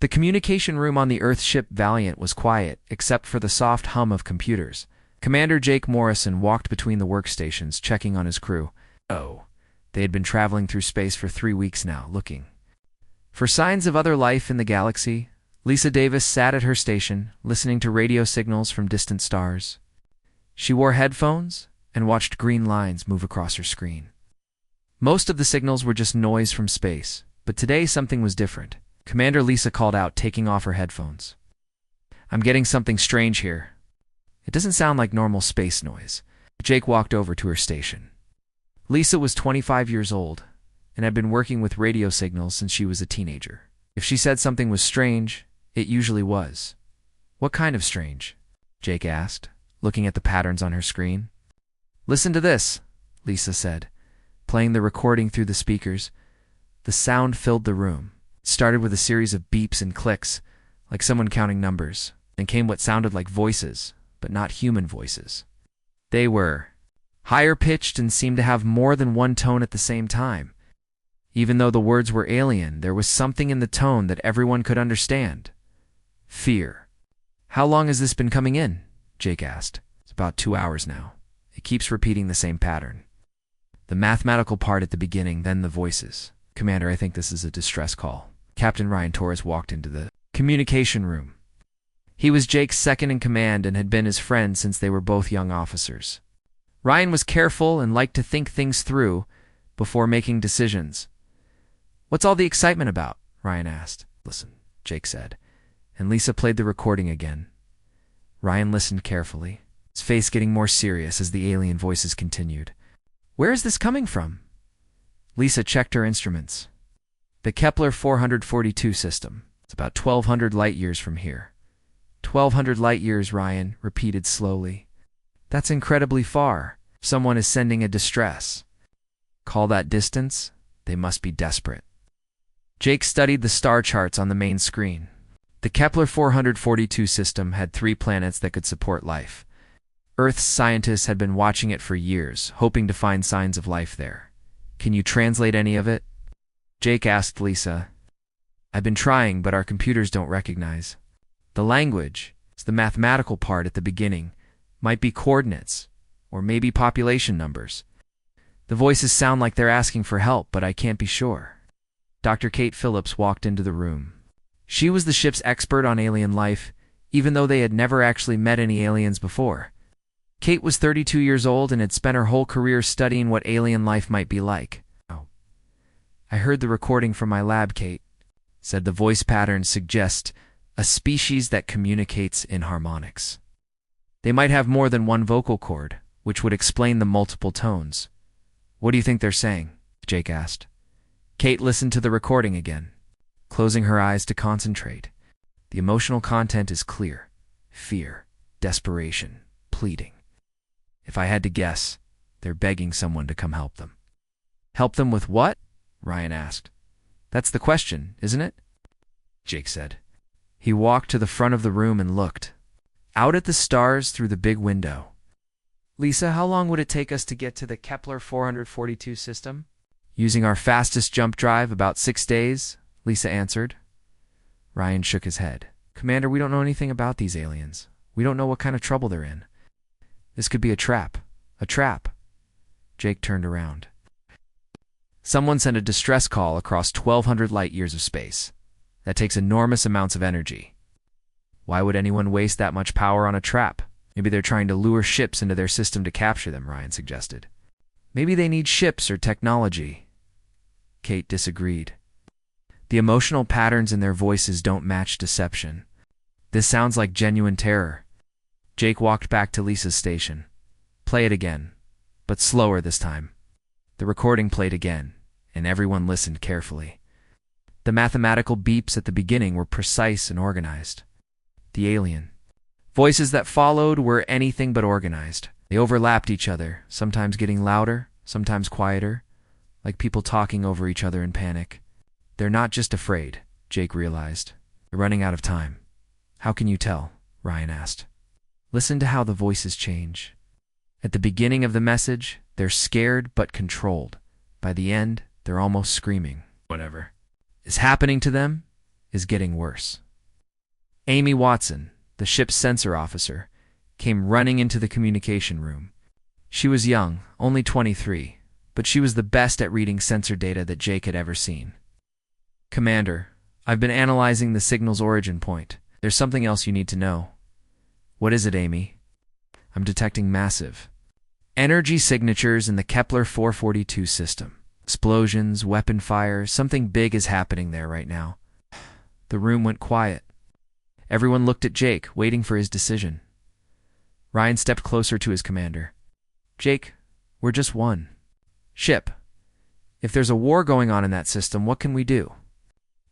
The communication room on the Earth ship Valiant was quiet, except for the soft hum of computers. Commander Jake Morrison walked between the workstations, checking on his crew. They had been traveling through space for 3 weeks now, looking for signs of other life in the galaxy. Lisa Davis sat at her station, listening to radio signals from distant stars. She wore headphones and watched green lines move across her screen. Most of the signals were just noise from space, but today something was different. Commander Lisa called out, taking off her headphones. "I'm getting something strange here. It doesn't sound like normal space noise." Jake walked over to her station. Lisa was 25 years old and had been working with radio signals since she was a teenager. If she said something was strange, it usually was. "What kind of strange?" Jake asked, looking at the patterns on her screen. "Listen to this," Lisa said, playing the recording through the speakers. The sound filled the room. It started with a series of beeps and clicks, like someone counting numbers. Then came what sounded like voices, but not human voices. They were higher-pitched and seemed to have more than one tone at the same time. Even though the words were alien, there was something in the tone that everyone could understand. Fear. "How long has this been coming in?" Jake asked. "It's about 2 hours now. It keeps repeating the same pattern. The mathematical part at the beginning, then the voices." "Commander, I think this is a distress call." Captain Ryan Torres walked into the communication room. He was Jake's second in command and had been his friend since they were both young officers. Ryan was careful and liked to think things through before making decisions. "What's all the excitement about?" Ryan asked. "Listen," Jake said, and Lisa played the recording again. Ryan listened carefully, his face getting more serious as the alien voices continued. "Where is this coming from?" Lisa checked her instruments. "The Kepler 442 system. It's about 1,200 light-years from here." 1,200 light-years, Ryan repeated slowly. "That's incredibly far. Someone is sending a distress. Call that distance? They must be desperate." Jake studied the star charts on the main screen. The Kepler 442 system had 3 planets that could support life. Earth's scientists had been watching it for years, hoping to find signs of life there. "Can you translate any of it?" Jake asked Lisa. "I've been trying, but our computers don't recognize. The language, it's the mathematical part at the beginning, might be coordinates, or maybe population numbers. The voices sound like they're asking for help, but I can't be sure." Dr. Kate Phillips walked into the room. She was the ship's expert on alien life, even though they had never actually met any aliens before. Kate was 32 years old and had spent her whole career studying what alien life might be like. "I heard the recording from my lab," Kate said. "The voice patterns suggest a species that communicates in harmonics. They might have more than one vocal cord, which would explain the multiple tones." "What do you think they're saying?" Jake asked. Kate listened to the recording again, closing her eyes to concentrate. The emotional content is clear. Fear, desperation, pleading. "If I had to guess, they're begging someone to come help them." "Help them with what?" Ryan asked. "That's the question, isn't it?" Jake said. He walked to the front of the room and looked out at the stars through the big window. "Lisa, how long would it take us to get to the Kepler 442 system?" "Using our fastest jump drive, about 6 days," Lisa answered. Ryan shook his head. "Commander, we don't know anything about these aliens. We don't know what kind of trouble they're in. This could be a trap." "A trap?" Jake turned around. "Someone sent a distress call across 1,200 light-years of space. That takes enormous amounts of energy. Why would anyone waste that much power on a trap? Maybe they're trying to lure ships into their system to capture them," Ryan suggested. "Maybe they need ships or technology." Kate disagreed. "The emotional patterns in their voices don't match deception. This sounds like genuine terror." Jake walked back to Lisa's station. "Play it again, but slower this time." The recording played again, and everyone listened carefully. The mathematical beeps at the beginning were precise and organized. The alien voices that followed were anything but organized. They overlapped each other, sometimes getting louder, sometimes quieter, like people talking over each other in panic. "They're not just afraid," Jake realized. "They're running out of time." "How can you tell?" Ryan asked. "Listen to how the voices change. At the beginning of the message, they're scared but controlled. By the end, they're almost screaming. Whatever is happening to them is getting worse. Amy Watson, the ship's sensor officer, came running into the communication room. She was young, only 23, but she was the best at reading sensor data that Jake had ever seen. "Commander, I've been analyzing the signal's origin point. There's something else you need to know." "What is it, Amy?" "I'm detecting massive energy signatures in the Kepler-442 system. Explosions, weapon fire, something big is happening there right now." The room went quiet. Everyone looked at Jake, waiting for his decision. Ryan stepped closer to his commander. "Jake, we're just one ship. If there's a war going on in that system, what can we do?"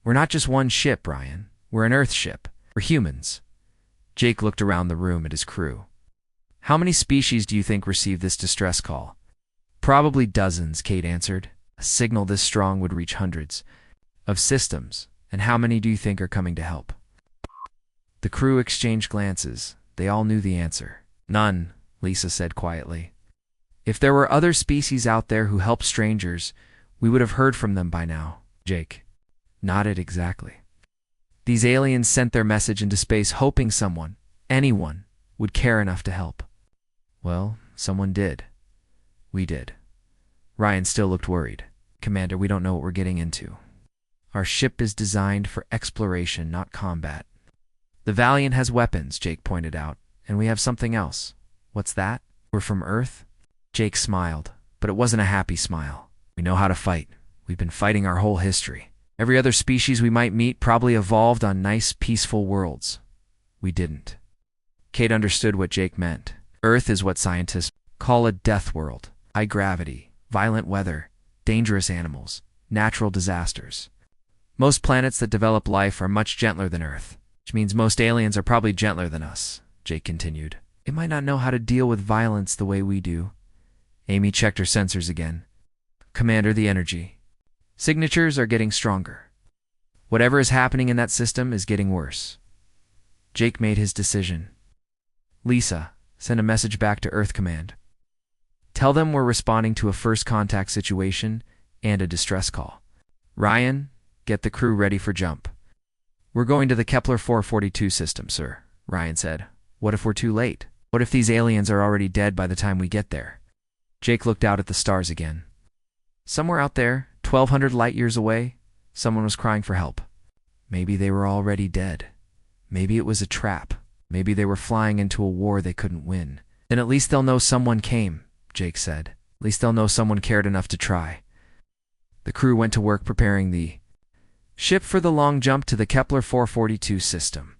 "We're not just one ship, Ryan. We're an Earth ship. We're humans." Jake looked around the room at his crew. "How many species do you think received this distress call?" "Probably dozens," Kate answered. "A signal this strong would reach hundreds of systems. And how many do you think are coming to help?" The crew exchanged glances. They all knew the answer. "None," Lisa said quietly. "If there were other species out there who help strangers, we would have heard from them by now." Jake nodded exactly. "These aliens sent their message into space hoping someone, anyone, would care enough to help. Well, someone did. We did." Ryan still looked worried. "Commander, we don't know what we're getting into. Our ship is designed for exploration, not combat." "The Valiant has weapons," Jake pointed out, "and we have something else." "What's that?" "We're from Earth?" Jake smiled, but it wasn't a happy smile. "We know how to fight. We've been fighting our whole history. Every other species we might meet probably evolved on nice, peaceful worlds. We didn't." Kate understood what Jake meant. Earth is what scientists call a death world. High gravity, violent weather, dangerous animals, natural disasters. Most planets that develop life are much gentler than Earth, which means most aliens are probably gentler than us, Jake continued. "They might not know how to deal with violence the way we do." Amy checked her sensors again. "Commander, the energy signatures are getting stronger. Whatever is happening in that system is getting worse." Jake made his decision. "Lisa, send a message back to Earth Command. Tell them we're responding to a first contact situation and a distress call. Ryan, get the crew ready for jump." "We're going to the Kepler-442 system, sir," Ryan said. "What if we're too late? What if these aliens are already dead by the time we get there?" Jake looked out at the stars again. Somewhere out there, 1,200 light years away, someone was crying for help. Maybe they were already dead. Maybe it was a trap. Maybe they were flying into a war they couldn't win. "Then at least they'll know someone came," Jake said. "At least they'll know someone cared enough to try." The crew went to work preparing the ship for the long jump to the Kepler-442 system.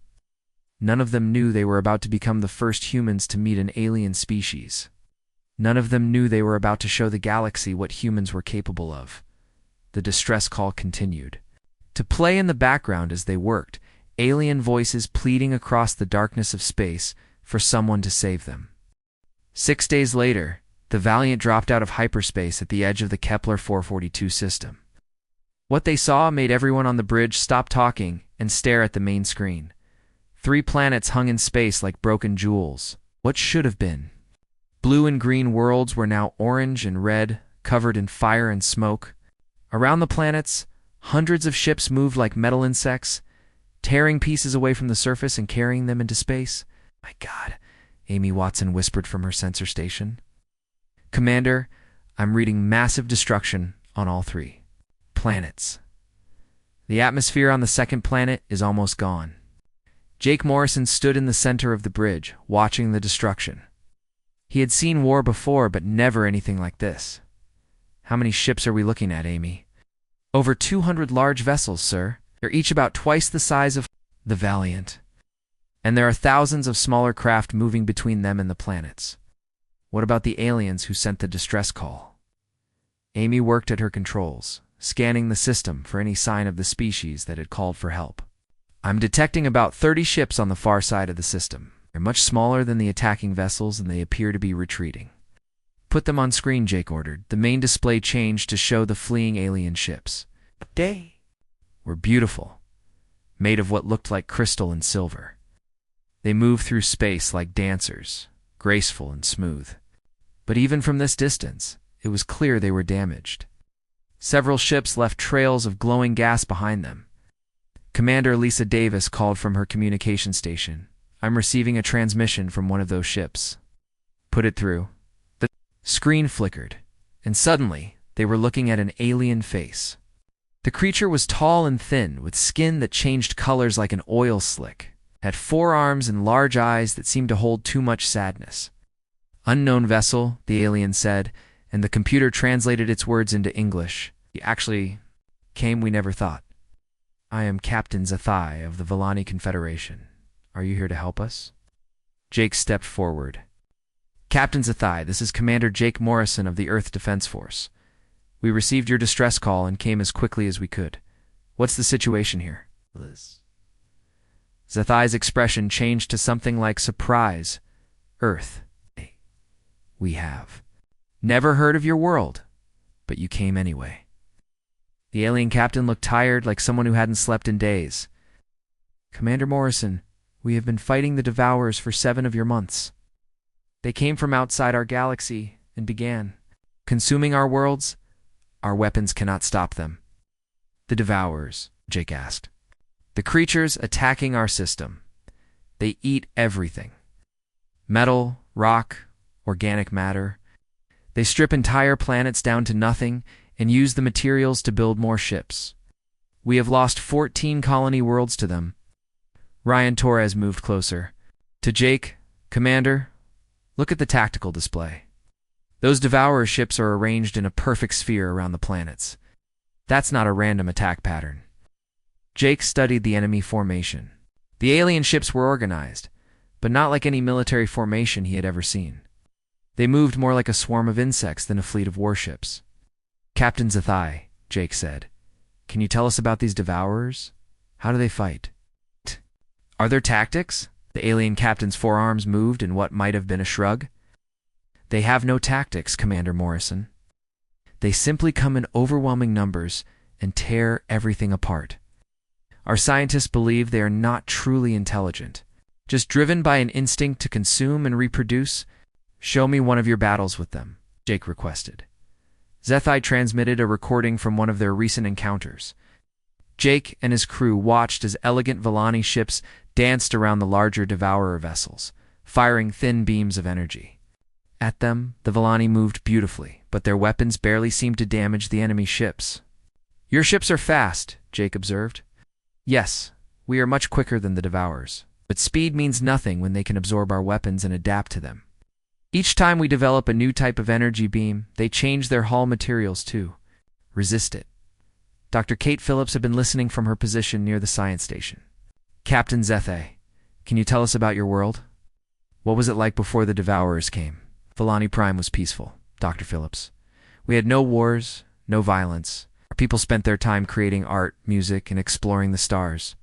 None of them knew they were about to become the first humans to meet an alien species. None of them knew they were about to show the galaxy what humans were capable of. The distress call continued to play in the background as they worked, alien voices pleading across the darkness of space for someone to save them. 6 days later, the Valiant dropped out of hyperspace at the edge of the Kepler-442 system. What they saw made everyone on the bridge stop talking and stare at the main screen. 3 planets hung in space like broken jewels. What should have been blue and green worlds were now orange and red, covered in fire and smoke. Around the planets, hundreds of ships moved like metal insects, tearing pieces away from the surface and carrying them into space. "My God," Amy Watson whispered from her sensor station. "Commander, I'm reading massive destruction on all 3 planets. The atmosphere on the second planet is almost gone." Jake Morrison stood in the center of the bridge, watching the destruction. He had seen war before, but never anything like this. "How many ships are we looking at, Amy?" "Over 200 large vessels, sir. They're each about twice the size of the Valiant. And there are thousands of smaller craft moving between them and the planets." "What about the aliens who sent the distress call?" Amy worked at her controls, scanning the system for any sign of the species that had called for help. "I'm detecting about 30 ships on the far side of the system. They're much smaller than the attacking vessels and they appear to be retreating." "Put them on screen," Jake ordered. The main display changed to show the fleeing alien ships. They were beautiful, made of what looked like crystal and silver. They moved through space like dancers, graceful and smooth. But even from this distance, it was clear they were damaged. Several ships left trails of glowing gas behind them. Commander Lisa Davis called from her communication station. I'm receiving a transmission from one of those ships. Put it through. The screen flickered, and suddenly they were looking at an alien face. The creature was tall and thin, with skin that changed colors like an oil slick, had 4 arms and large eyes that seemed to hold too much sadness. Unknown vessel, the alien said, and the computer translated its words into English. Actually, came we never thought. I am Captain Scifi of the Villani Confederation. Are you here to help us? Jake stepped forward. Captain Scifi, this is Commander Jake Morrison of the Earth Defense Force. We received your distress call and came as quickly as we could. What's the situation here? Liz. Scifi's expression changed to something like surprise. Earth. We have. Never heard of your world, but you came anyway. The alien captain looked tired, like someone who hadn't slept in days. Commander Morrison, we have been fighting the Devourers for 7 of your months. They came from outside our galaxy and began consuming our worlds. Our weapons cannot stop them. The Devourers, Jake asked. The creatures attacking our system. They eat everything. Metal, rock, organic matter. They strip entire planets down to nothing and use the materials to build more ships. We have lost 14 colony worlds to them. Ryan Torres moved closer. To Jake, Commander, look at the tactical display. Those Devourer ships are arranged in a perfect sphere around the planets. That's not a random attack pattern. Jake studied the enemy formation. The alien ships were organized, but not like any military formation he had ever seen. They moved more like a swarm of insects than a fleet of warships. Captain Scifi, Jake said, can you tell us about these Devourers? How do they fight? Are there tactics? The alien captain's forearms moved in what might have been a shrug. They have no tactics, Commander Morrison. They simply come in overwhelming numbers and tear everything apart. Our scientists believe they are not truly intelligent, just driven by an instinct to consume and reproduce. Show me one of your battles with them, Jake requested. Scifi transmitted a recording from one of their recent encounters. Jake and his crew watched as elegant Villani ships danced around the larger Devourer vessels, firing thin beams of energy. At them, the Villani moved beautifully, but their weapons barely seemed to damage the enemy ships. Your ships are fast, Jake observed. Yes, we are much quicker than the Devourers, but speed means nothing when they can absorb our weapons and adapt to them. Each time we develop a new type of energy beam, they change their hull materials too. Resist it. Dr. Kate Phillips had been listening from her position near the science station. Captain Scifi, can you tell us about your world? What was it like before the Devourers came? Villani Prime was peaceful, Dr. Phillips. We had no wars, no violence. Our people spent their time creating art, music, and exploring the stars.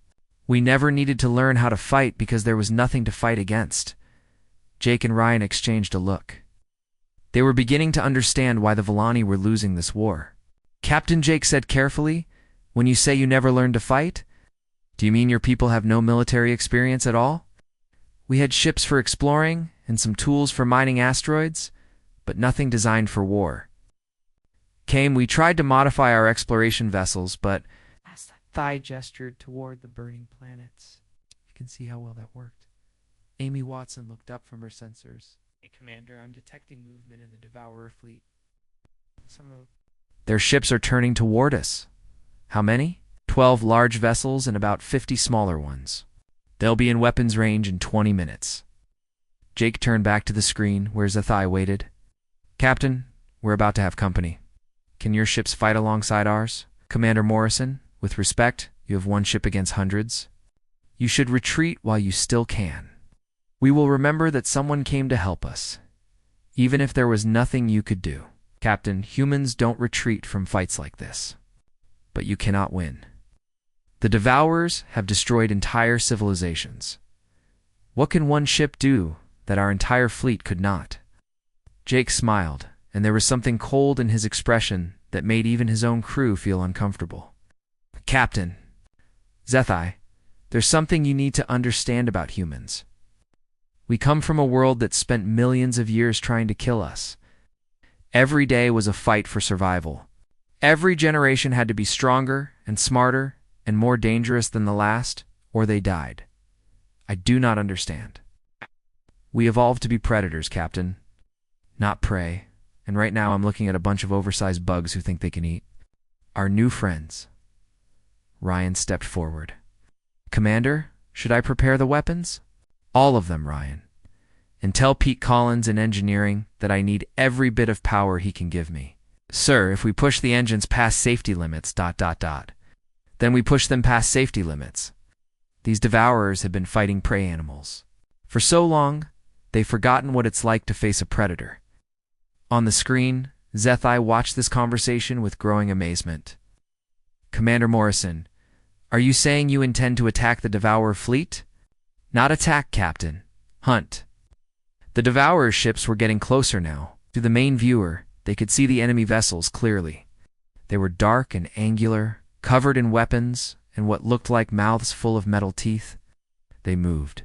We never needed to learn how to fight because there was nothing to fight against. Jake and Ryan exchanged a look. They were beginning to understand why the Villani were losing this war. Captain Jake said carefully, when you say you never learned to fight, do you mean your people have no military experience at all? We had ships for exploring and some tools for mining asteroids, but nothing designed for war. We tried to modify our exploration vessels, but Scifi gestured toward the burning planets. You can see how well that worked. Amy Watson looked up from her sensors. Hey, Commander, I'm detecting movement in the Devourer fleet. Their ships are turning toward us. How many? 12 large vessels and about 50 smaller ones. They'll be in weapons range in 20 minutes. Jake turned back to the screen where Scifi waited. Captain, we're about to have company. Can your ships fight alongside ours? Commander Morrison, with respect, you have one ship against hundreds. You should retreat while you still can. We will remember that someone came to help us, even if there was nothing you could do. Captain, humans don't retreat from fights like this. But you cannot win. The Devourers have destroyed entire civilizations. What can one ship do that our entire fleet could not? Jake smiled, and there was something cold in his expression that made even his own crew feel uncomfortable. Captain, Scifi, there's something you need to understand about humans. We come from a world that spent millions of years trying to kill us. Every day was a fight for survival. Every generation had to be stronger and smarter and more dangerous than the last, or they died. I do not understand. We evolved to be predators, Captain, not prey, and right now I'm looking at a bunch of oversized bugs who think they can eat. Our new friends. Ryan stepped forward. Commander, should I prepare the weapons? All of them, Ryan. And tell Pete Collins in engineering that I need every bit of power he can give me. Sir, if we push the engines past safety limits, ... Then we push them past safety limits. These devourers have been fighting prey animals. For so long, they've forgotten what it's like to face a predator. On the screen, Zethai watched this conversation with growing amazement. Commander Morrison, are you saying you intend to attack the Devourer fleet? Not attack, Captain. Hunt. The Devourer's ships were getting closer now. To the main viewer, they could see the enemy vessels clearly. They were dark and angular, covered in weapons and what looked like mouths full of metal teeth. They moved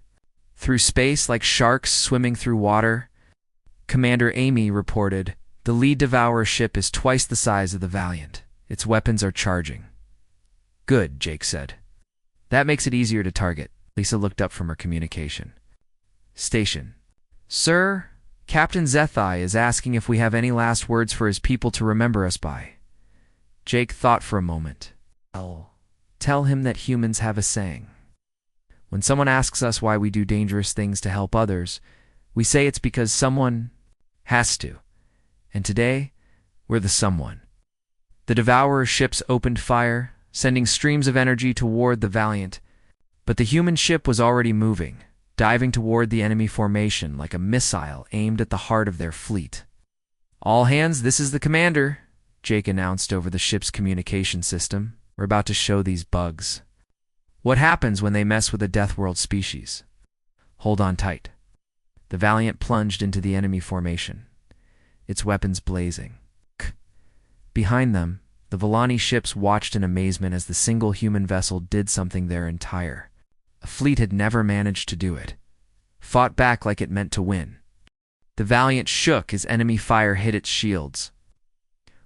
through space like sharks swimming through water. Commander Amy reported, the lead Devourer ship is twice the size of the Valiant. Its weapons are charging. Good, Jake said. That makes it easier to target. Lisa looked up from her communication. Station. Sir, Captain Zethai is asking if we have any last words for his people to remember us by. Jake thought for a moment. Tell him that humans have a saying. When someone asks us why we do dangerous things to help others, we say it's because someone has to. And today, we're the someone. The Devourer ships opened fire, sending streams of energy toward the Valiant, but the human ship was already moving, diving toward the enemy formation like a missile aimed at the heart of their fleet. All hands, this is the commander, Jake announced over the ship's communication system. We're about to show these bugs what happens when they mess with a Deathworld species. Hold on tight. The Valiant plunged into the enemy formation, its weapons blazing. Behind them, the Volani ships watched in amazement as the single human vessel did something their entire fleet had never managed to do it. Fought back like it meant to win. The Valiant shook as enemy fire hit its shields.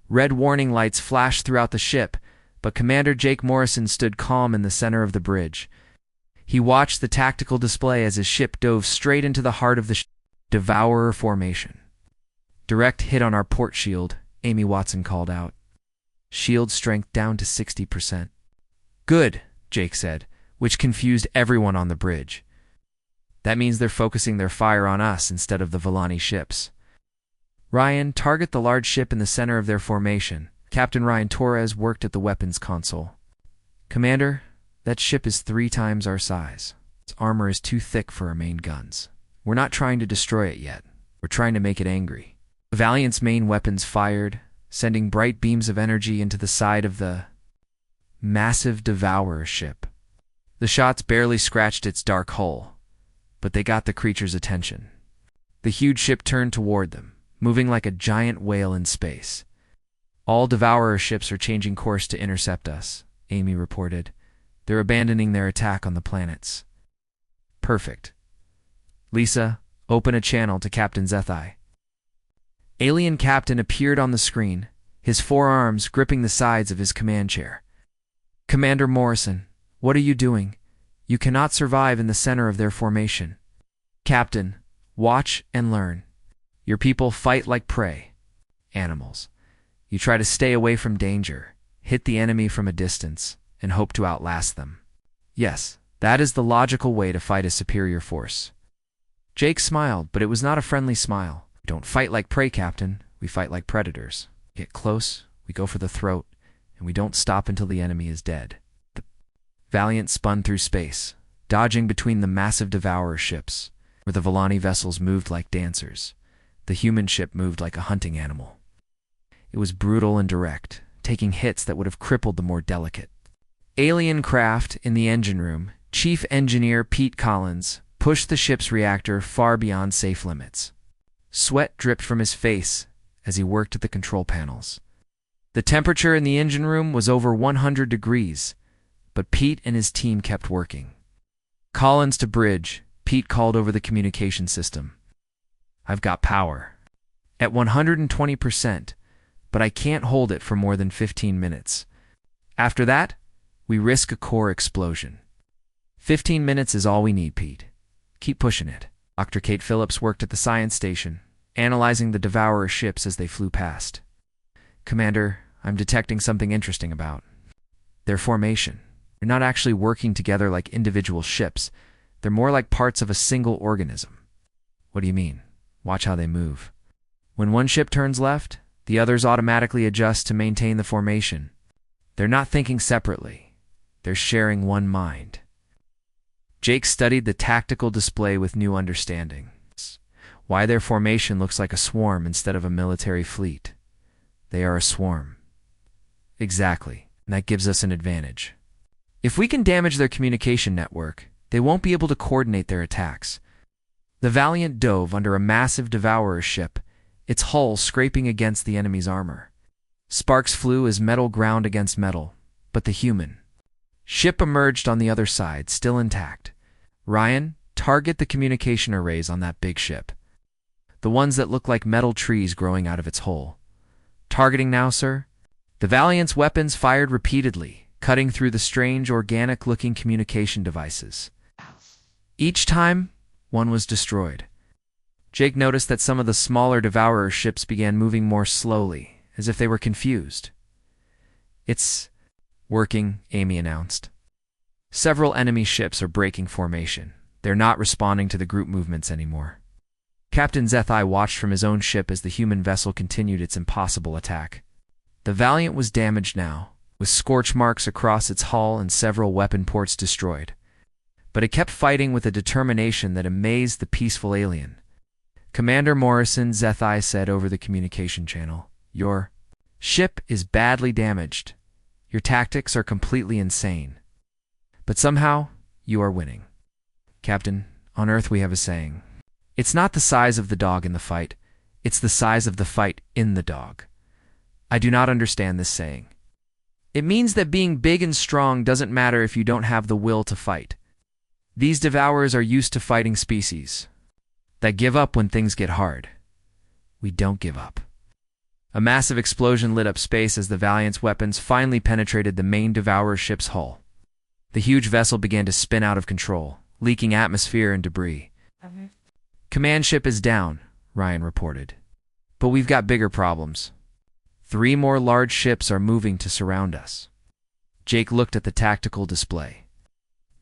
Red warning lights flashed throughout the ship, but Commander Jake Morrison stood calm in the center of the bridge. He watched the tactical display as his ship dove straight into the heart of the Devourer formation. Direct hit on our port shield, Amy Watson called out. Shield strength down to 60%. Good, Jake said, which confused everyone on the bridge. That means they're focusing their fire on us instead of the Volani ships. Ryan, target the large ship in the center of their formation. Captain Ryan Torres worked at the weapons console. Commander, that ship is 3 times our size. Its armor is too thick for our main guns. We're not trying to destroy it yet. We're trying to make it angry. The Valiant's main weapons fired, sending bright beams of energy into the side of the massive Devourer ship. The shots barely scratched its dark hull, but they got the creature's attention. The huge ship turned toward them, moving like a giant whale in space. All Devourer ships are changing course to intercept us, Amy reported. They're abandoning their attack on the planets. Perfect. Lisa, open a channel to Captain Zethai. Alien Captain appeared on the screen, his forearms gripping the sides of his command chair. Commander Morrison, what are you doing? You cannot survive in the center of their formation. Captain, watch and learn. Your people fight like prey. Animals. You try to stay away from danger, hit the enemy from a distance, and hope to outlast them. Yes, that is the logical way to fight a superior force. Jake smiled, but it was not a friendly smile. We don't fight like prey, Captain. We fight like predators. We get close, we go for the throat, and we don't stop until the enemy is dead. The Valiant spun through space, dodging between the massive Devourer ships, where the Volani vessels moved like dancers. The human ship moved like a hunting animal. It was brutal and direct, taking hits that would have crippled the more delicate. Alien craft in the engine room, Chief Engineer Pete Collins pushed the ship's reactor far beyond safe limits. Sweat dripped from his face as he worked at the control panels. The temperature in the engine room was over 100 degrees, but Pete and his team kept working. Collins to bridge, Pete called over the communication system. I've got power. At 120%, but I can't hold it for more than 15 minutes. After that, We risk a core explosion. 15 minutes is all we need, Pete. Keep pushing it. Dr. Kate Phillips worked at the science station, analyzing the Devourer ships as they flew past. Commander, I'm detecting something interesting about their formation. They're not actually working together like individual ships. They're more like parts of a single organism. What do you mean? Watch how they move. When one ship turns left, the others automatically adjust to maintain the formation. They're not thinking separately. They're sharing one mind. Jake studied the tactical display with new understanding. Why their formation looks like a swarm instead of a military fleet. They are a swarm. Exactly, and that gives us an advantage. If we can damage their communication network, they won't be able to coordinate their attacks. The Valiant dove under a massive Devourer ship, its hull scraping against the enemy's armor. Sparks flew as metal ground against metal, but the human ship emerged on the other side, still intact. Ryan, target the communication arrays on that big ship. The ones that look like metal trees growing out of its hull. Targeting now, sir? The Valiant's weapons fired repeatedly, cutting through the strange, organic-looking communication devices. Each time, one was destroyed. Jake noticed that some of the smaller Devourer ships began moving more slowly, as if they were confused. It's working, Amy announced. Several enemy ships are breaking formation. They're not responding to the group movements anymore. Captain Zethai watched from his own ship as the human vessel continued its impossible attack. The Valiant was damaged now, with scorch marks across its hull and several weapon ports destroyed. But it kept fighting with a determination that amazed the peaceful alien. Commander Morrison, Zethai said over the communication channel, "Your ship is badly damaged. Your tactics are completely insane. But somehow, you are winning. Captain, on Earth we have a saying. It's not the size of the dog in the fight, it's the size of the fight in the dog. I do not understand this saying. It means that being big and strong doesn't matter if you don't have the will to fight. These Devourers are used to fighting species that give up when things get hard. We don't give up." A massive explosion lit up space as the Valiant's weapons finally penetrated the main Devourer ship's hull. The huge vessel began to spin out of control, leaking atmosphere and debris. "Command ship is down," Ryan reported. "But we've got bigger problems. 3 more large ships are moving to surround us." Jake looked at the tactical display.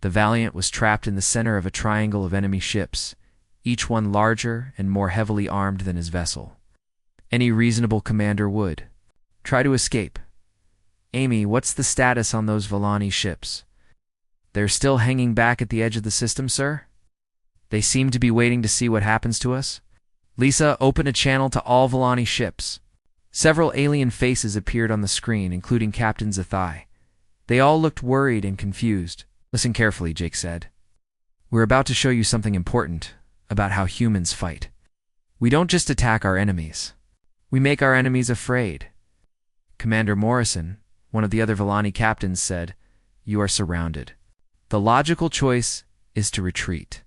The Valiant was trapped in the center of a triangle of enemy ships, each one larger and more heavily armed than his vessel. Any reasonable commander would try to escape. "Amy, what's the status on those Volani ships?" "They're still hanging back at the edge of the system, sir. They seem to be waiting to see what happens to us. Lisa, open a channel to all Volani ships." Several alien faces appeared on the screen, including Captain Zethai. They all looked worried and confused. "Listen carefully," Jake said. "We're about to show you something important about how humans fight. We don't just attack our enemies. We make our enemies afraid." Commander Morrison, one of the other Volani captains, said, "You are surrounded. The logical choice is to retreat.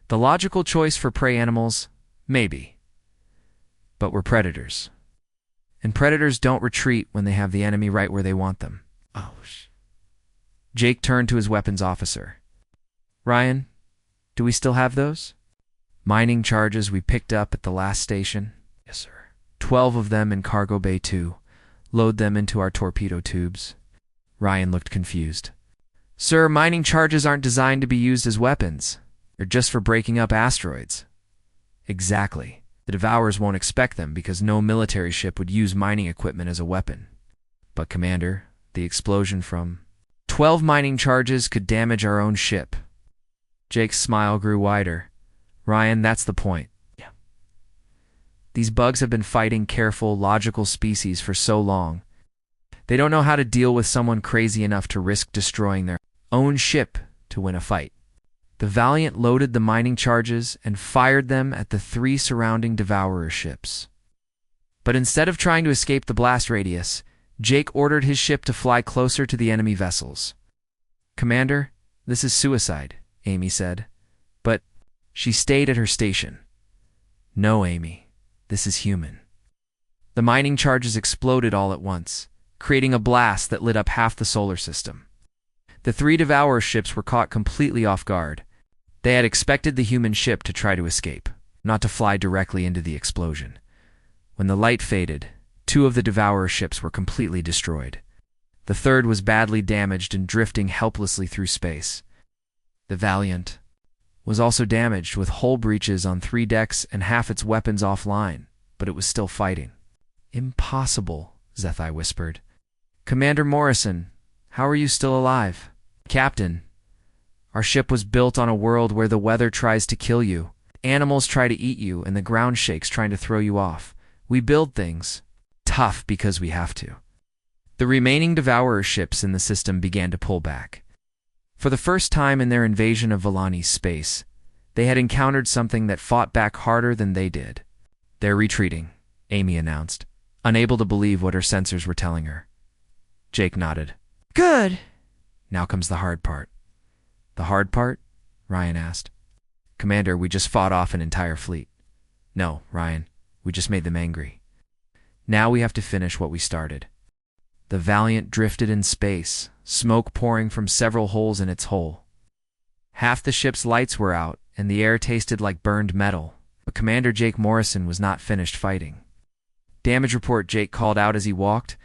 The logical choice for prey animals, maybe. But we're predators. And predators don't retreat when they have the enemy right where they want them." Jake turned to his weapons officer. "Ryan, do we still have those mining charges we picked up at the last station?" "Yes, sir." 12 of them in Cargo Bay 2. Load them into our torpedo tubes." Ryan looked confused. "Sir, mining charges aren't designed to be used as weapons. They're just for breaking up asteroids." "Exactly. The Devourers won't expect them because no military ship would use mining equipment as a weapon." "But Commander, the explosion from 12 mining charges could damage our own ship." Jake's smile grew wider. "Ryan, that's the point. Yeah. These bugs have been fighting careful, logical species for so long. They don't know how to deal with someone crazy enough to risk destroying their own ship to win a fight." The Valiant loaded the mining charges and fired them at the 3 surrounding Devourer ships. But instead of trying to escape the blast radius, Jake ordered his ship to fly closer to the enemy vessels. "Commander, this is suicide," Amy said. But she stayed at her station. "No, Amy, this is human." The mining charges exploded all at once, creating a blast that lit up half the solar system. The three Devourer ships were caught completely off guard. They had expected the human ship to try to escape, not to fly directly into the explosion. When the light faded, two of the Devourer ships were completely destroyed. The third was badly damaged and drifting helplessly through space. The Valiant was also damaged, with hull breaches on 3 decks and half its weapons offline, but it was still fighting. "Impossible," Sci-fi whispered. "Commander Morrison, how are you still alive?" "Captain, our ship was built on a world where the weather tries to kill you, animals try to eat you, and the ground shakes trying to throw you off. We build things tough because we have to." The remaining Devourer ships in the system began to pull back. For the first time in their invasion of Villani's space, they had encountered something that fought back harder than they did. "They're retreating," Amy announced, unable to believe what her sensors were telling her. Jake nodded. "Good. Now comes the hard part." "The hard part?" Ryan asked. "Commander, we just fought off an entire fleet." "No, Ryan, we just made them angry. Now we have to finish what we started." The Valiant drifted in space, smoke pouring from several holes in its hull. Half the ship's lights were out, and the air tasted like burned metal, but Commander Jake Morrison was not finished fighting. "Damage report," Jake called out as he walked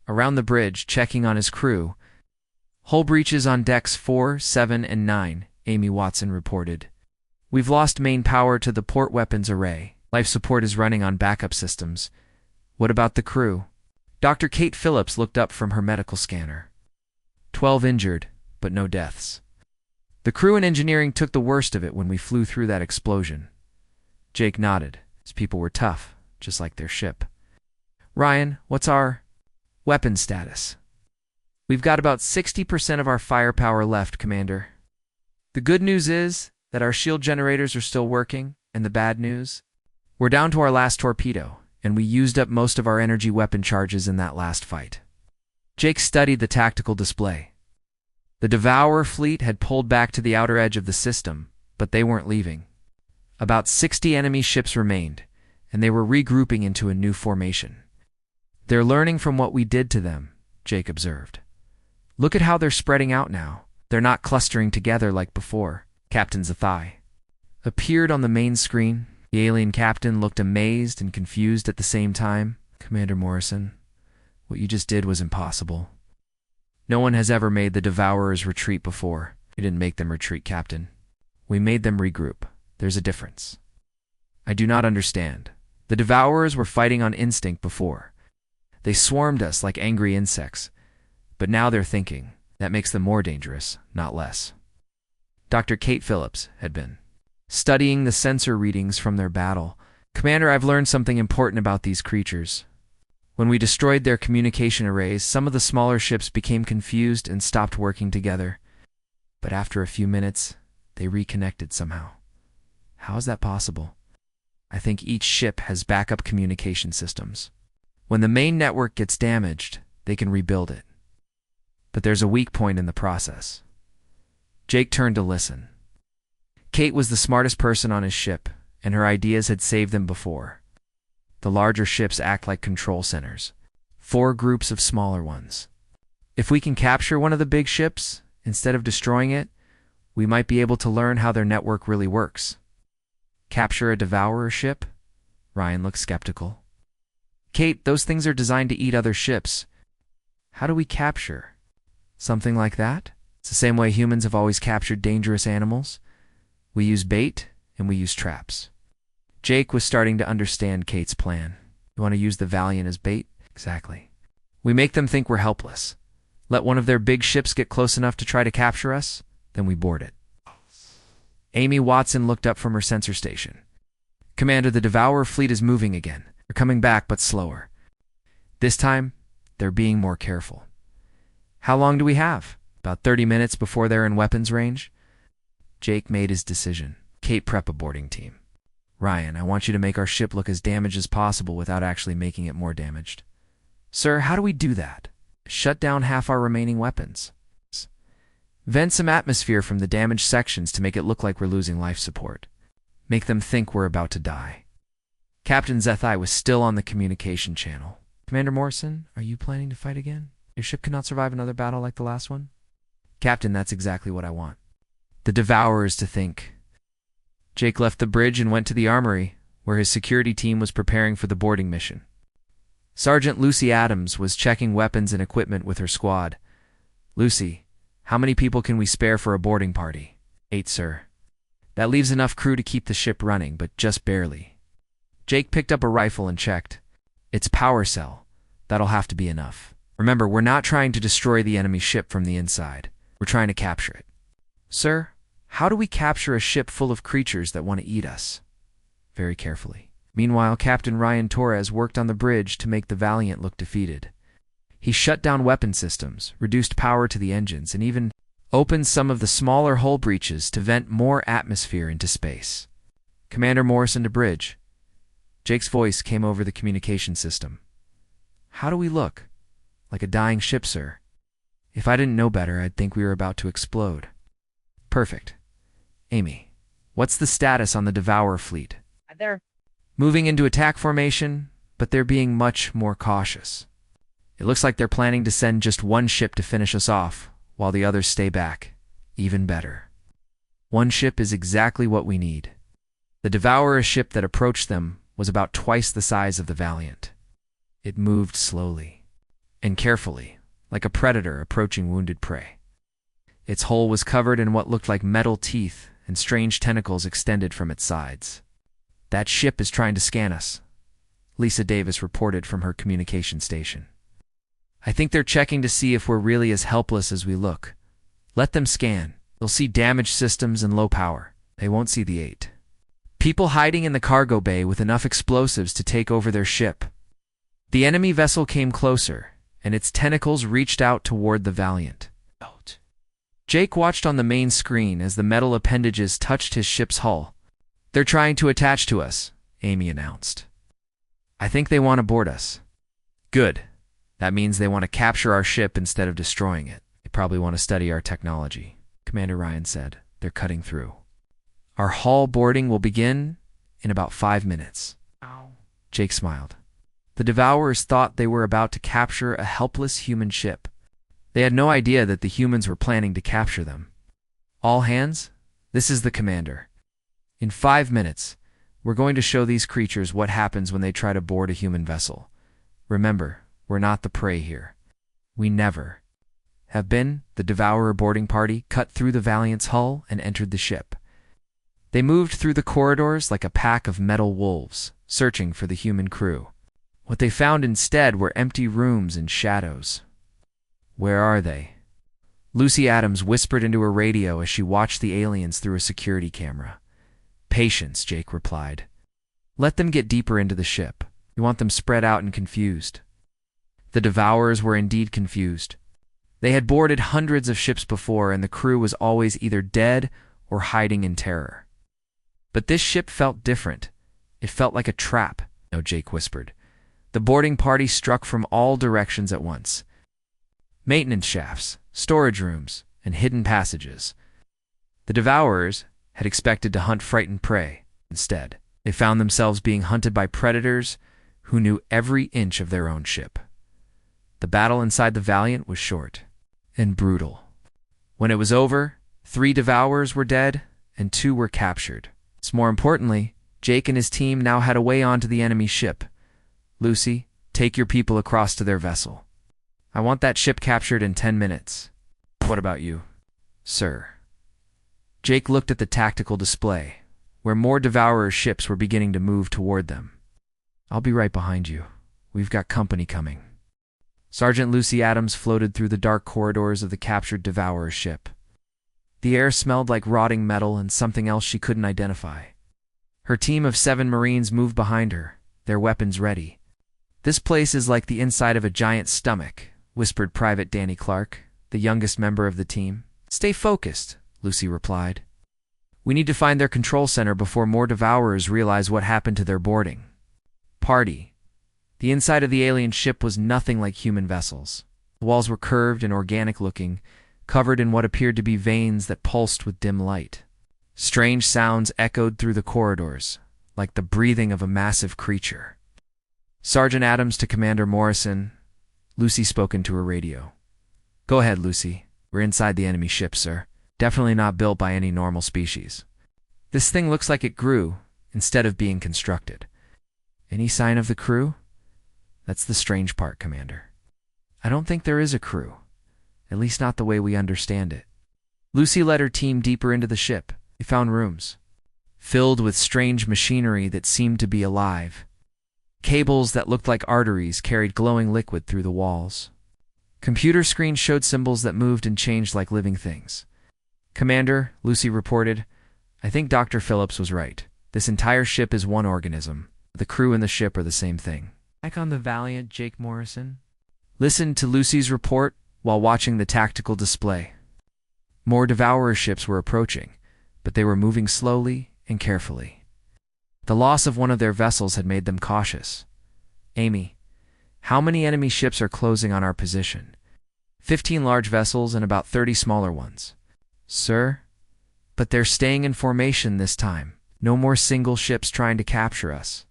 around the bridge, checking on his crew. "Hull breaches on decks 4, 7, and 9, Amy Watson reported. "We've lost main power to the port weapons array. Life support is running on backup systems." "What about the crew?" Dr. Kate Phillips looked up from her medical scanner. 12 injured, but no deaths. "The crew and engineering took the worst of it when we flew through that explosion." Jake nodded. His people were tough, just like their ship. "Ryan, what's our weapon status?" "We've got about 60% of our firepower left, Commander. The good news is that our shield generators are still working, and the bad news? We're down to our last torpedo, and we used up most of our energy weapon charges in that last fight." Jake studied the tactical display. The Devourer fleet had pulled back to the outer edge of the system, but they weren't leaving. About 60 enemy ships remained, and they were regrouping into a new formation. "They're learning from what we did to them," Jake observed. "Look at how they're spreading out now. They're not clustering together like before." Captain Zathai appeared on the main screen. The alien captain looked amazed and confused at the same time. "Commander Morrison, what you just did was impossible. No one has ever made the Devourers retreat before." "We didn't make them retreat, Captain. We made them regroup. There's a difference." "I do not understand. The Devourers were fighting on instinct before. They swarmed us like angry insects. But now they're thinking. That makes them more dangerous, not less." Dr. Kate Phillips had been studying the sensor readings from their battle. "Commander, I've learned something important about these creatures. When we destroyed their communication arrays, some of the smaller ships became confused and stopped working together. But after a few minutes, they reconnected somehow. How is that possible? I think each ship has backup communication systems. When the main network gets damaged, they can rebuild it. But there's a weak point in the process." Jake turned to listen. Kate was the smartest person on his ship, and her ideas had saved them before. The larger ships act like control centers. 4 groups of smaller ones. If we can capture one of the big ships, instead of destroying it, we might be able to learn how their network really works. "Capture a Devourer ship?" Ryan looked skeptical. "Kate, those things are designed to eat other ships. How do we capture something like that? It's the same way humans have always captured dangerous animals. We use bait, and we use traps." Jake was starting to understand Kate's plan. "You want to use the Valiant as bait?" "Exactly. We make them think we're helpless. Let one of their big ships get close enough to try to capture us, then we board it." Amy Watson looked up from her sensor station. "Commander, the Devourer fleet is moving again. They're coming back, but slower. This time, they're being more careful." "How long do we have?" "About 30 minutes before they're in weapons range." Jake made his decision. "Kate, prep a boarding team. Ryan, I want you to make our ship look as damaged as possible without actually making it more damaged." "Sir, how do we do that?" "Shut down half our remaining weapons. Vent some atmosphere from the damaged sections to make it look like we're losing life support. Make them think we're about to die." Captain Zathai was still on the communication channel. "Commander Morrison, are you planning to fight again? Your ship cannot survive another battle like the last one." Captain, that's exactly what I want. The Devourers to think. Jake left the bridge and went to the armory, where his security team was preparing for the boarding mission. Sergeant Lucy Adams was checking weapons and equipment with her squad. Lucy, how many people can we spare for a boarding party? 8, sir. That leaves enough crew to keep the ship running, but just barely. Jake picked up a rifle and checked. It's power cell. That'll have to be enough. Remember, we're not trying to destroy the enemy ship from the inside. We're trying to capture it. Sir, how do we capture a ship full of creatures that want to eat us? Very carefully. Meanwhile, Captain Ryan Torres worked on the bridge to make the Valiant look defeated. He shut down weapon systems, reduced power to the engines, and even opened some of the smaller hull breaches to vent more atmosphere into space. Commander Morrison to bridge. Jake's voice came over the communication system. How do we look? Like a dying ship, sir. If I didn't know better, I'd think we were about to explode. Perfect. Amy, what's the status on the Devourer fleet? They're Moving into attack formation, but they're being much more cautious. It looks like they're planning to send just one ship to finish us off, while the others stay back. Even better. One ship is exactly what we need. The Devourer ship that approached them was about twice the size of the Valiant. It moved slowly and carefully, like a predator approaching wounded prey. Its hull was covered in what looked like metal teeth, and strange tentacles extended from its sides. That ship is trying to scan us, Lisa Davis reported from her communication station. I think they're checking to see if we're really as helpless as we look. Let them scan. They'll see damaged systems and low power. They won't see the 8 people hiding in the cargo bay with enough explosives to take over their ship. The enemy vessel came closer, and its tentacles reached out toward the Valiant. Jake watched on the main screen as the metal appendages touched his ship's hull. They're trying to attach to us, Amy announced. I think they want to board us. Good. That means they want to capture our ship instead of destroying it. They probably want to study our technology, Commander Ryan said. They're cutting through. Our hull boarding will begin in about 5 minutes. Ow. Jake smiled. The Devourers thought they were about to capture a helpless human ship. They had no idea that the humans were planning to capture them. All hands, this is the commander. In 5 minutes, we're going to show these creatures what happens when they try to board a human vessel. Remember, we're not the prey here. We never have been. The Devourer boarding party cut through the Valiant's hull and entered the ship. They moved through the corridors like a pack of metal wolves, searching for the human crew. What they found instead were empty rooms and shadows. Where are they? Lucy Adams whispered into her radio as she watched the aliens through a security camera. Patience, Jake replied. Let them get deeper into the ship. You want them spread out and confused. The Devourers were indeed confused. They had boarded hundreds of ships before, and the crew was always either dead or hiding in terror. But this ship felt different. It felt like a trap, no, Jake whispered. The boarding party struck from all directions at once. Maintenance shafts, storage rooms, and hidden passages. The Devourers had expected to hunt frightened prey. Instead, they found themselves being hunted by predators who knew every inch of their own ship. The battle inside the Valiant was short and brutal. When it was over, 3 Devourers were dead and 2 were captured. More importantly, Jake and his team now had a way onto the enemy ship. Lucy, take your people across to their vessel. I want that ship captured in 10 minutes. What about you, sir? Jake looked at the tactical display, where more Devourer ships were beginning to move toward them. I'll be right behind you. We've got company coming. Sergeant Lucy Adams floated through the dark corridors of the captured Devourer ship. The air smelled like rotting metal and something else she couldn't identify. Her team of 7 Marines moved behind her, their weapons ready. This place is like the inside of a giant stomach, whispered Private Danny Clark, the youngest member of the team. Stay focused, Lucy replied. We need to find their control center before more Devourers realize what happened to their boarding party. The inside of the alien ship was nothing like human vessels. The walls were curved and organic-looking, covered in what appeared to be veins that pulsed with dim light. Strange sounds echoed through the corridors, like the breathing of a massive creature. Sergeant Adams to Commander Morrison. Lucy spoke into her radio. Go ahead, Lucy. We're inside the enemy ship, sir. Definitely not built by any normal species. This thing looks like it grew instead of being constructed. Any sign of the crew? That's the strange part, Commander. I don't think there is a crew. At least not the way we understand it. Lucy led her team deeper into the ship. They found rooms filled with strange machinery that seemed to be alive. Cables that looked like arteries carried glowing liquid through the walls. Computer screens showed symbols that moved and changed like living things. Commander, Lucy reported, I think Dr. Phillips was right. This entire ship is one organism. The crew and the ship are the same thing. Back on the Valiant, Jake Morrison listened to Lucy's report while watching the tactical display. More Devourer ships were approaching, but they were moving slowly and carefully. The loss of one of their vessels had made them cautious. Amy, how many enemy ships are closing on our position? 15 large vessels and about 30 smaller ones. Sir? But they're staying in formation this time. No more single ships trying to capture us.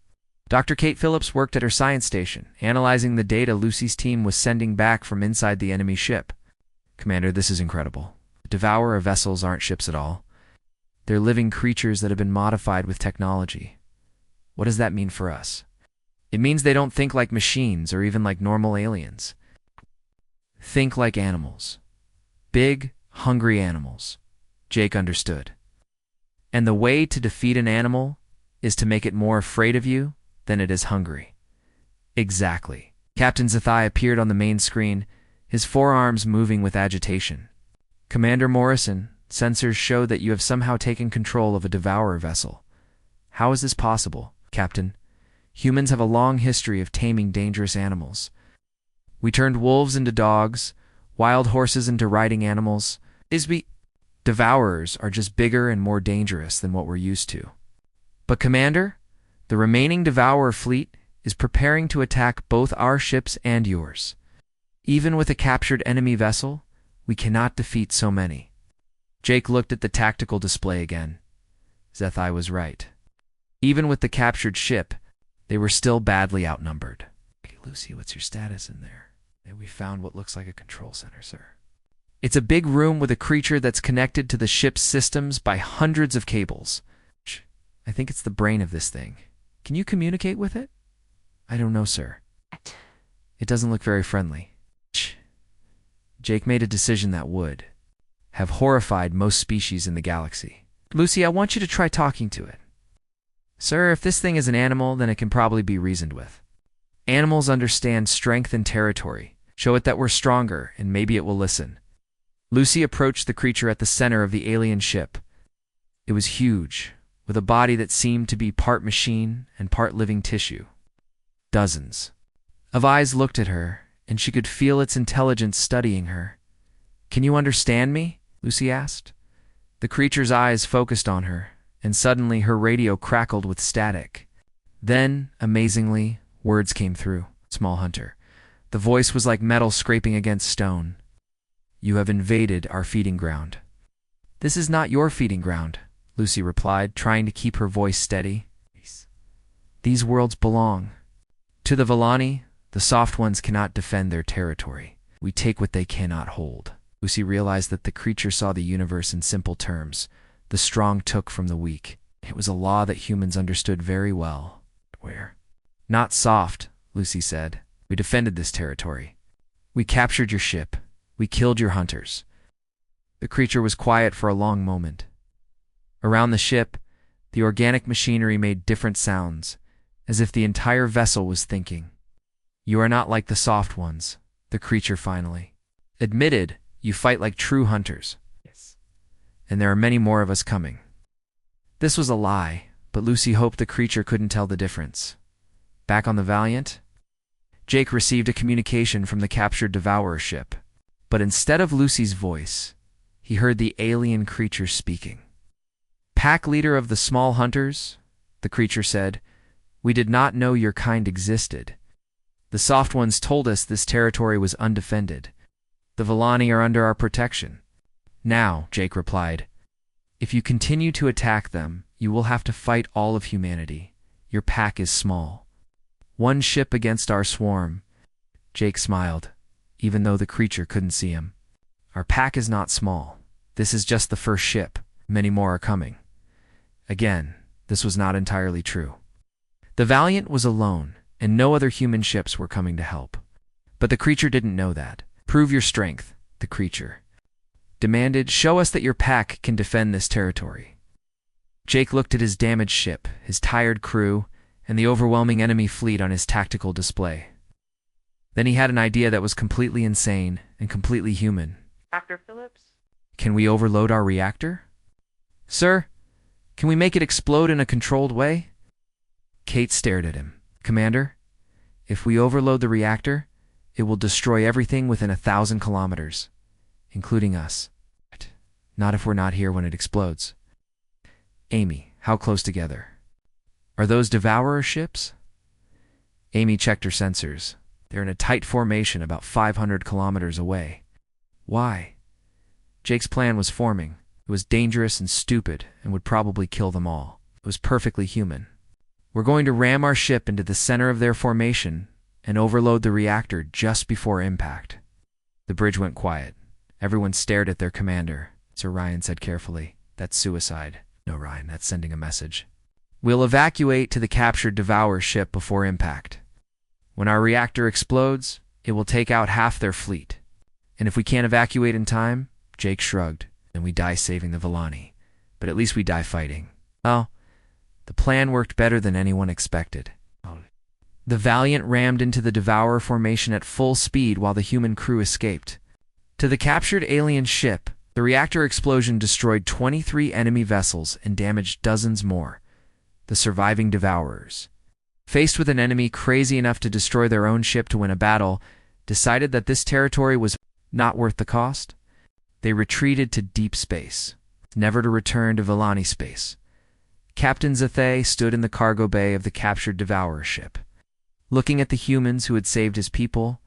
Dr. Kate Phillips worked at her science station, analyzing the data Lucy's team was sending back from inside the enemy ship. Commander, this is incredible. The Devourer vessels aren't ships at all. They're living creatures that have been modified with technology. What does that mean for us? It means they don't think like machines or even like normal aliens. Think like animals. Big, hungry animals. Jake understood. And the way to defeat an animal is to make it more afraid of you than it is hungry. Exactly. Captain Zathai appeared on the main screen, his forearms moving with agitation. Commander Morrison, sensors show that you have somehow taken control of a Devourer vessel. How is this possible, Captain? Humans have a long history of taming dangerous animals. We turned wolves into dogs, wild horses into riding animals. Devourers are just bigger and more dangerous than what we're used to. But Commander, the remaining Devourer fleet is preparing to attack both our ships and yours. Even with a captured enemy vessel, we cannot defeat so many. Jake looked at the tactical display again. Zethai was right. Even with the captured ship, they were still badly outnumbered. Hey, Lucy, what's your status in there? We found what looks like a control center, sir. It's a big room with a creature that's connected to the ship's systems by hundreds of cables. I think it's the brain of this thing. Can you communicate with it? I don't know, sir. It doesn't look very friendly. Jake made a decision that would have horrified most species in the galaxy. Lucy, I want you to try talking to it. Sir, if this thing is an animal, then it can probably be reasoned with. Animals understand strength and territory. Show it that we're stronger, and maybe it will listen. Lucy approached the creature at the center of the alien ship. It was huge, with a body that seemed to be part machine and part living tissue. Dozens of eyes looked at her, and she could feel its intelligence studying her. Can you understand me? Lucy asked. The creature's eyes focused on her, and suddenly her radio crackled with static. Then, amazingly, words came through. Small hunter. The voice was like metal scraping against stone. You have invaded our feeding ground. This is not your feeding ground, Lucy replied, trying to keep her voice steady. These worlds belong to the Villani. The soft ones cannot defend their territory. We take what they cannot hold. Lucy realized that the creature saw the universe in simple terms. The strong took from the weak. It was a law that humans understood very well. Where? Not soft, Lucy said. We defended this territory. We captured your ship. We killed your hunters. The creature was quiet for a long moment. Around the ship, the organic machinery made different sounds, as if the entire vessel was thinking. You are not like the soft ones, the creature finally admitted. You fight like true hunters. Yes. And there are many more of us coming. This was a lie, but Lucy hoped the creature couldn't tell the difference. Back on the Valiant, Jake received a communication from the captured Devourer ship. But instead of Lucy's voice, he heard the alien creature speaking. Pack leader of the small hunters, the creature said, we did not know your kind existed. The soft ones told us this territory was undefended. The Villani are under our protection. Now, Jake replied, if you continue to attack them, you will have to fight all of humanity. Your pack is small. One ship against our swarm. Jake smiled, even though the creature couldn't see him. Our pack is not small. This is just the first ship. Many more are coming. Again, this was not entirely true. The Valiant was alone, and no other human ships were coming to help. But the creature didn't know that. Prove your strength, the creature demanded. Show us that your pack can defend this territory. Jake looked at his damaged ship, his tired crew, and the overwhelming enemy fleet on his tactical display. Then he had an idea that was completely insane and completely human. Dr. Phillips? Can we overload our reactor? Sir, can we make it explode in a controlled way? Kate stared at him. Commander, if we overload the reactor, it will destroy everything within 1,000 kilometers, including us. Not if we're not here when it explodes. Amy, how close together? Are those Devourer ships? Amy checked her sensors. They're in a tight formation about 500 kilometers away. Why? Jake's plan was forming. It was dangerous and stupid and would probably kill them all. It was perfectly human. We're going to ram our ship into the center of their formation and overload the reactor just before impact. The bridge went quiet. Everyone stared at their commander. Sir Ryan said carefully, "That's suicide." "No, Ryan, that's sending a message. We'll evacuate to the captured Devourer ship before impact. When our reactor explodes, it will take out half their fleet. And if we can't evacuate in time," Jake shrugged, "then we die saving the Villani. But at least we die fighting." Well, the plan worked better than anyone expected. The Valiant rammed into the Devourer formation at full speed while the human crew escaped. To the captured alien ship, the reactor explosion destroyed 23 enemy vessels and damaged dozens more. The surviving Devourers, faced with an enemy crazy enough to destroy their own ship to win a battle, decided that this territory was not worth the cost. They retreated to deep space, never to return to Villani space. Captain Zathay stood in the cargo bay of the captured Devourer ship, looking at the humans who had saved his people.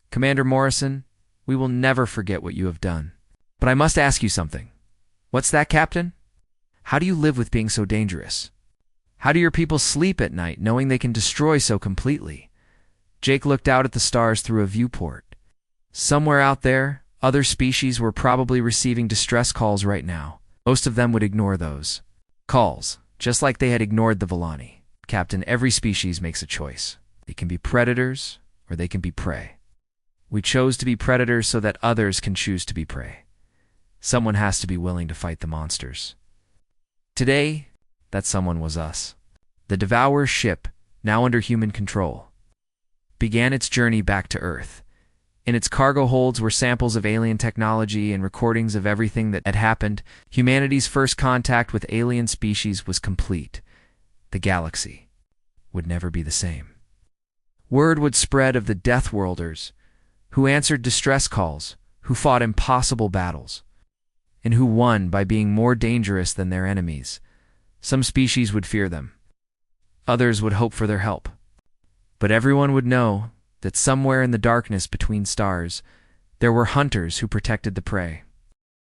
"Commander Morrison, we will never forget what you have done. But I must ask you something." "What's that, Captain?" "How do you live with being so dangerous? How do your people sleep at night knowing they can destroy so completely?" Jake looked out at the stars through a viewport. Somewhere out there, other species were probably receiving distress calls right now. Most of them would ignore those calls, just like they had ignored the Villani. "Captain, every species makes a choice. They can be predators, or they can be prey. We chose to be predators so that others can choose to be prey. Someone has to be willing to fight the monsters. Today, that someone was us." The Devourer ship, now under human control, began its journey back to Earth. In its cargo holds were samples of alien technology and recordings of everything that had happened. Humanity's first contact with alien species was complete. The galaxy would never be the same. Word would spread of the Deathworlders, who answered distress calls, who fought impossible battles, and who won by being more dangerous than their enemies. Some species would fear them. Others would hope for their help. But everyone would know that somewhere in the darkness between stars, there were hunters who protected the prey.